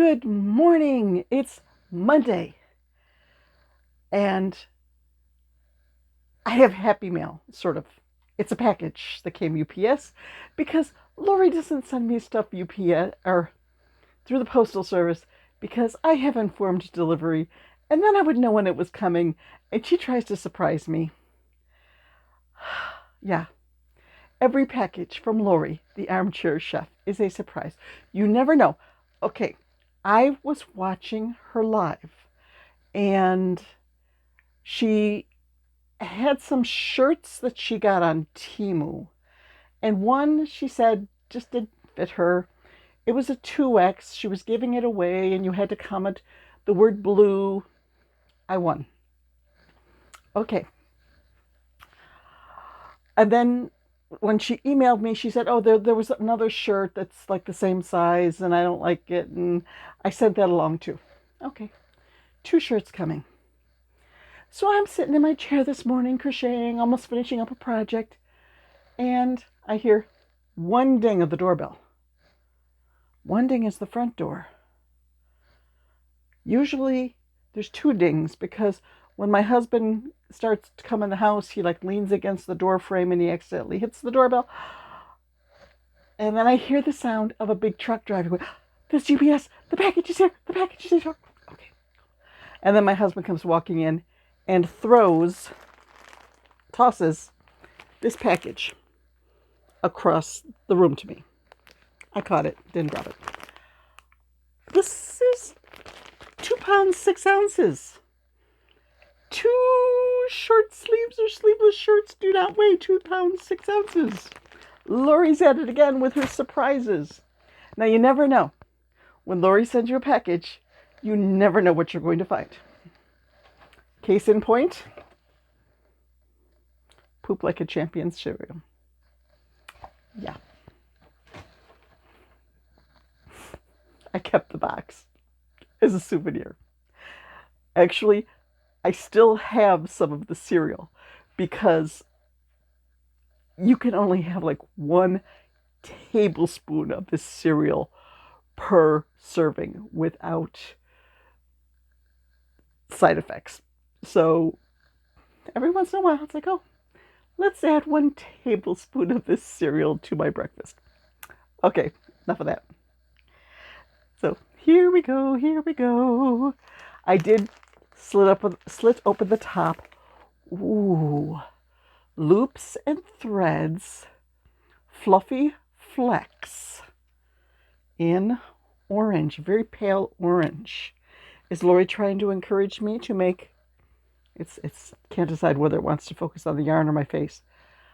Good morning. It's Monday. And I have Happy Mail, sort of. It's a package that came UPS because Lori doesn't send me stuff UPS or through the postal service because I have informed delivery and then I would know when it was coming and she tries to surprise me. Yeah. Every package from Lori, the armchair chef, is a surprise. You never know. Okay, I was watching her live and she had some shirts that she got on Temu. And one, she said, just didn't fit her. It was a 2X. She was giving it away and you had to comment the word blue. I won. Okay. And then when she emailed me, she said, oh, there was another shirt that's like the same size and I don't like it. And I sent that along too. Okay. 2 shirts coming. So I'm sitting in my chair this morning, crocheting, almost finishing up a project. And I hear one ding of the doorbell. One ding is the front door. Usually there's 2 dings because when my husband starts to come in the house, he like leans against the door frame and he accidentally hits the doorbell. And then I hear the sound of a big truck driving. This UPS, the package is here, the package is here. Okay. And then my husband comes walking in and tosses this package across the room to me. I caught it, didn't drop it. This is 2 pounds, 6 ounces. 2 short sleeves or sleeveless shirts do not weigh 2 pounds, 6 ounces. Lori's at it again with her surprises. Now, you never know. When Lori sends you a package, you never know what you're going to find. Case in point, Poop Like a Champion cereal. Yeah. I kept the box as a souvenir. Actually, I still have some of the cereal because you can only have like 1 tablespoon of this cereal per serving without side effects. So every once in a while, it's like, oh, let's add 1 tablespoon of this cereal to my breakfast. Okay, enough of that. So here we go, here we go. I did slit open the top. Ooh, loops and threads, fluffy flecks in orange, very pale orange. Is Lori trying to encourage me to make, it's can't decide whether it wants to focus on the yarn or my face,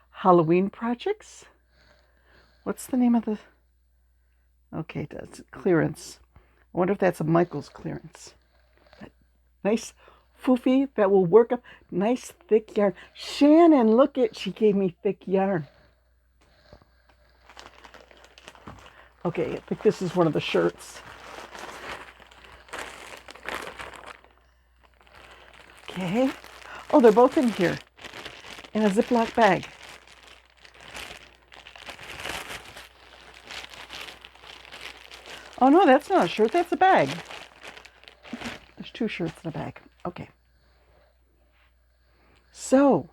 Halloween projects? What's the name of the, okay, that's clearance. I wonder if that's a Michael's clearance. Nice foofy that will work up. Nice thick yarn. Shannon, look it. She gave me thick yarn. Okay, I think this is one of the shirts. Okay. Oh, they're both in here. In a Ziploc bag. Oh no, that's not a shirt. That's a bag. There's 2 shirts in a bag. Okay. So,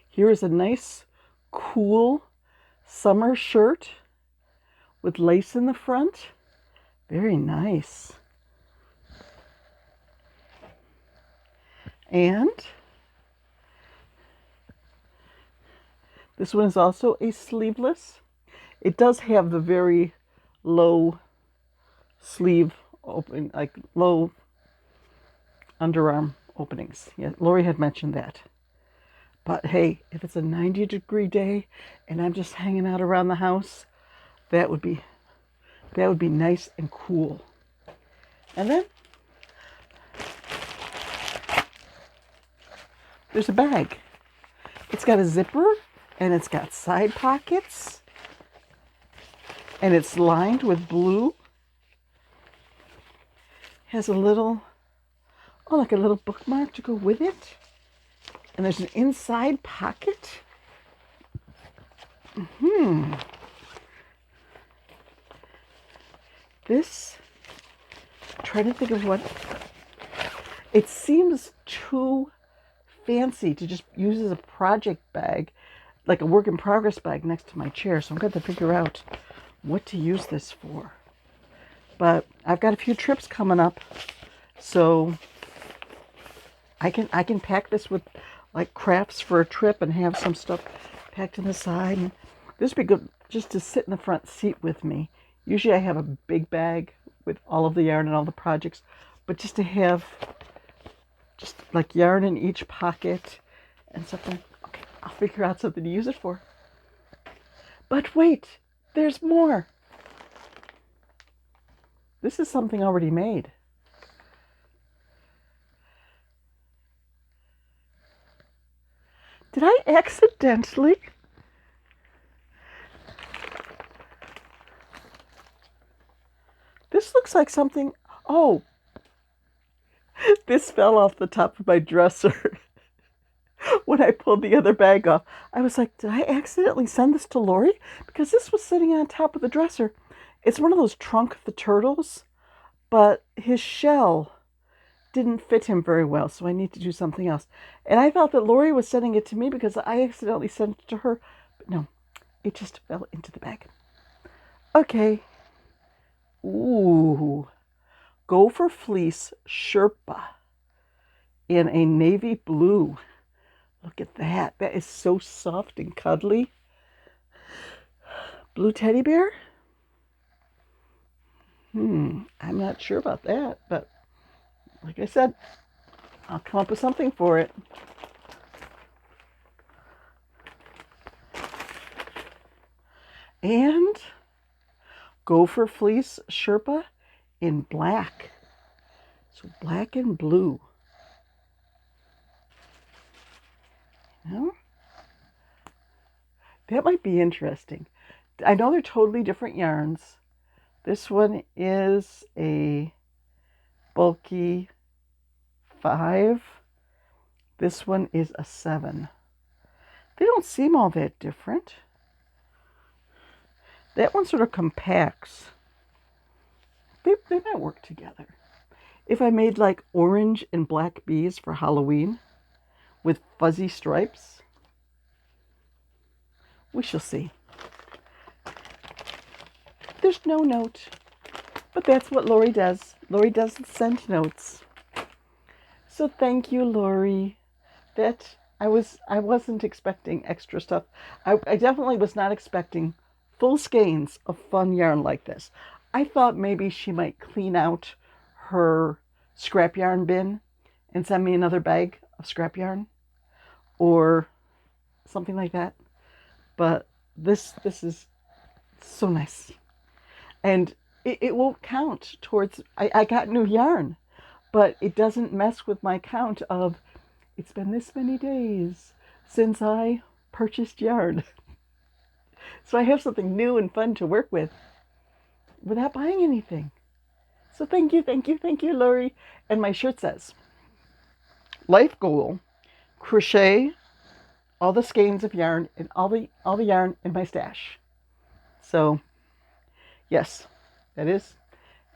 here is a nice, cool summer shirt with lace in the front. Very nice. And this one is also a sleeveless. It does have the very low sleeve open, like low underarm openings. Yeah, Lori had mentioned that. But hey, if it's a 90-degree day and I'm just hanging out around the house, that would be nice and cool. And then there's a bag. It's got a zipper and it's got side pockets and it's lined with blue. Has a little, like a little bookmark to go with it. And there's an inside pocket. This, I'm trying to think of what, it seems too fancy to just use as a project bag, like a work in progress bag next to my chair. So I'm going to figure out what to use this for. But I've got a few trips coming up, so I can pack this with like crafts for a trip and have some stuff packed on the side. And this would be good just to sit in the front seat with me. Usually I have a big bag with all of the yarn and all the projects, but just to have just like yarn in each pocket and something. Okay, I'll figure out something to use it for. But wait, there's more. This is something already made. Did I accidentally? This looks like something. Oh, this fell off the top of my dresser when I pulled the other bag off. I was like, did I accidentally send this to Lori? Because this was sitting on top of the dresser. It's one of those Trunk the Turtles, but his shell didn't fit him very well, so I need to do something else. And I thought that Lori was sending it to me because I accidentally sent it to her. But no, it just fell into the bag. Okay. Ooh. Gopher Fleece Sherpa in a navy blue. Look at that. That is so soft and cuddly. Blue teddy bear? I'm not sure about that, but like I said, I'll come up with something for it. And Gopher Fleece Sherpa in black. So black and blue. You know? That might be interesting. I know they're totally different yarns. This one is a bulky 5. This one is a 7. They don't seem all that different. That one sort of compacts. They might work together. If I made like orange and black bees for Halloween with fuzzy stripes, we shall see. There's no note, but that's what Lori does. Lori doesn't send notes. So thank you, Lori. That I wasn't expecting extra stuff. I definitely was not expecting full skeins of fun yarn like this. I thought maybe she might clean out her scrap yarn bin and send me another bag of scrap yarn or something like that. But this is so nice. And it won't count towards, I got new yarn, but it doesn't mess with my count of, it's been this many days since I purchased yarn. So I have something new and fun to work with without buying anything. So thank you, Lori. And my shirt says, life goal, crochet all the skeins of yarn and all the yarn in my stash. So yes, that is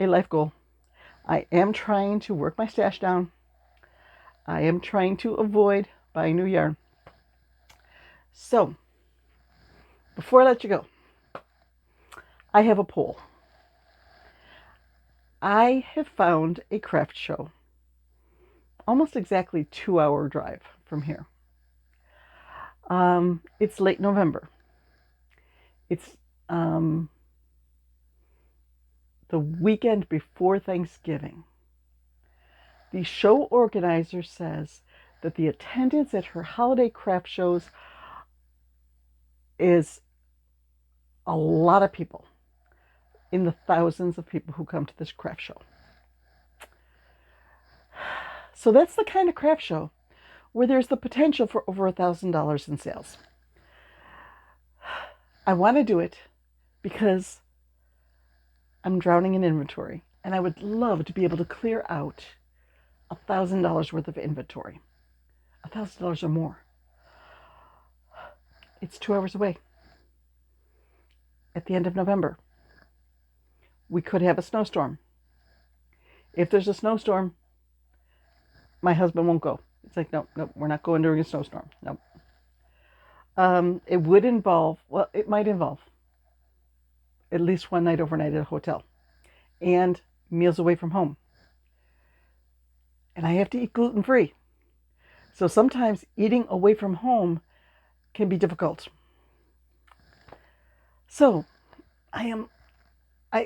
a life goal. I am trying to work my stash down. I am trying to avoid buying new yarn. So, before I let you go, I have a poll. I have found a craft show almost exactly 2-hour drive from here. It's late November. It's the weekend before Thanksgiving. The show organizer says that the attendance at her holiday craft shows is a lot of people, in the thousands of people who come to this craft show. So that's the kind of craft show where there's the potential for over $1,000 in sales. I want to do it because I'm drowning in inventory, and I would love to be able to clear out $1,000 worth of inventory, $1,000 or more. It's 2 hours away. At the end of November, we could have a snowstorm. If there's a snowstorm, my husband won't go. It's like, no, we're not going during a snowstorm. No. It would involve, well, it might involve at least one night overnight at a hotel and meals away from home. And I have to eat gluten-free. So sometimes eating away from home can be difficult. So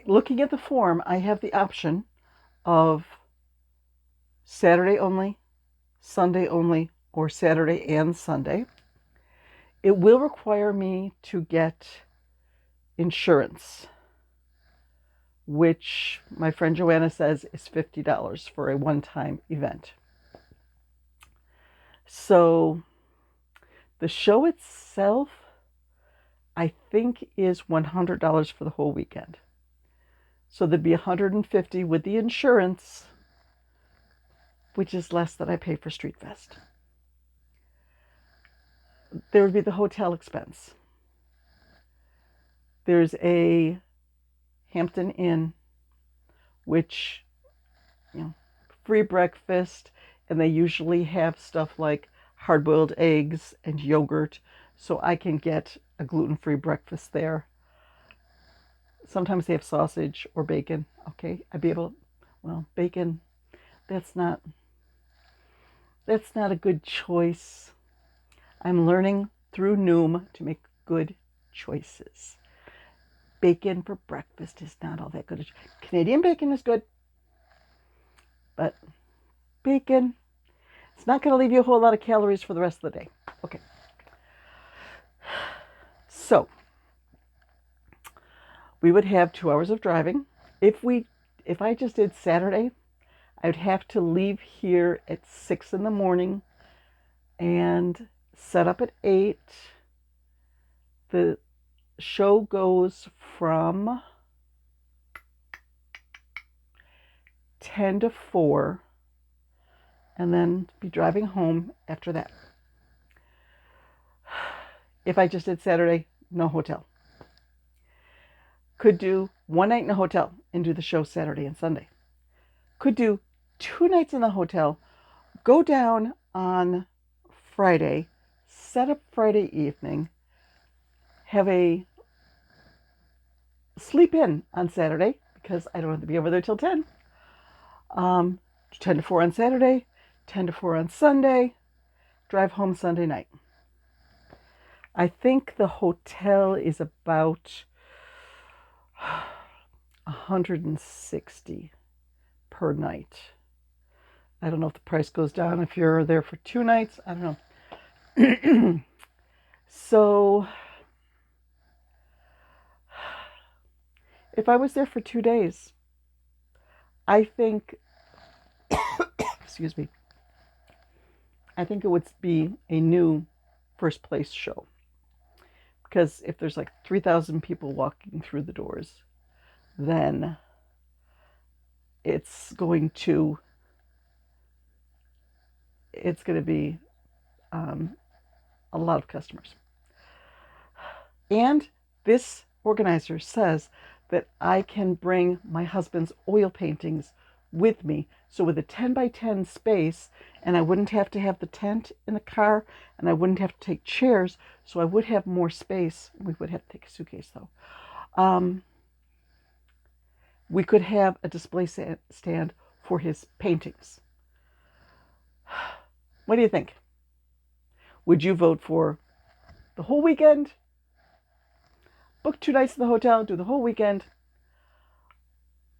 looking at the form, I have the option of Saturday only, Sunday only, or Saturday and Sunday. It will require me to get insurance, which my friend Joanna says is $50 for a one-time event. So the show itself, I think, is $100 for the whole weekend. So there'd be $150 with the insurance, which is less than I pay for Street Fest. There would be the hotel expense. There's a Hampton Inn, which, free breakfast, and they usually have stuff like hard-boiled eggs and yogurt, so I can get a gluten-free breakfast there. Sometimes they have sausage or bacon. Okay, I'd be able, bacon, that's not a good choice. I'm learning through Noom to make good choices. Bacon for breakfast is not all that good. Canadian bacon is good, but bacon, it's not going to leave you a whole lot of calories for the rest of the day. Okay. So we would have 2 hours of driving. If I just did Saturday, I would have to leave here at 6 in the morning and set up at 8. The show goes from 10 to 4, and then be driving home after that. If I just did Saturday, no hotel. Could do one night in a hotel and do the show Saturday and Sunday. Could do 2 nights in the hotel, go down on Friday, set up Friday evening, have a sleep in on Saturday because I don't have to be over there till 10. 10 to 4 on Saturday, 10 to 4 on Sunday, drive home Sunday night. I think the hotel is about $160 per night. I don't know if the price goes down if you're there for 2 nights. I don't know. So if I was there for 2 days, I think, excuse me, I think it would be a new first place show. Because if there's like 3,000 people walking through the doors, then it's going to be a lot of customers. And this organizer says that I can bring my husband's oil paintings with me. So with a 10 by 10 space, and I wouldn't have to have the tent in the car, and I wouldn't have to take chairs, so I would have more space. We would have to take a suitcase though. We could have a display stand for his paintings. What do you think? Would you vote for the whole weekend? Book 2 nights in the hotel, do the whole weekend.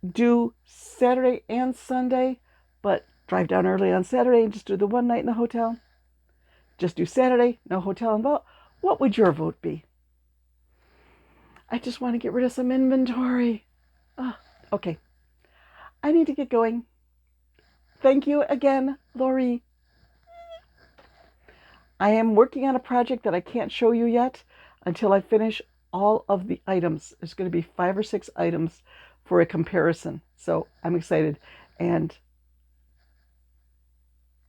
Do Saturday and Sunday, but drive down early on Saturday and just do the 1 night in the hotel. Just do Saturday, no hotel involved. What would your vote be? I just want to get rid of some inventory. Okay. I need to get going. Thank you again, Lori. I am working on a project that I can't show you yet until I finish all of the items. There's going to be 5 or 6 items for a comparison. So I'm excited. And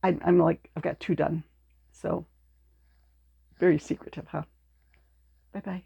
I'm like, I've got 2 done. So very secretive, huh? Bye-bye.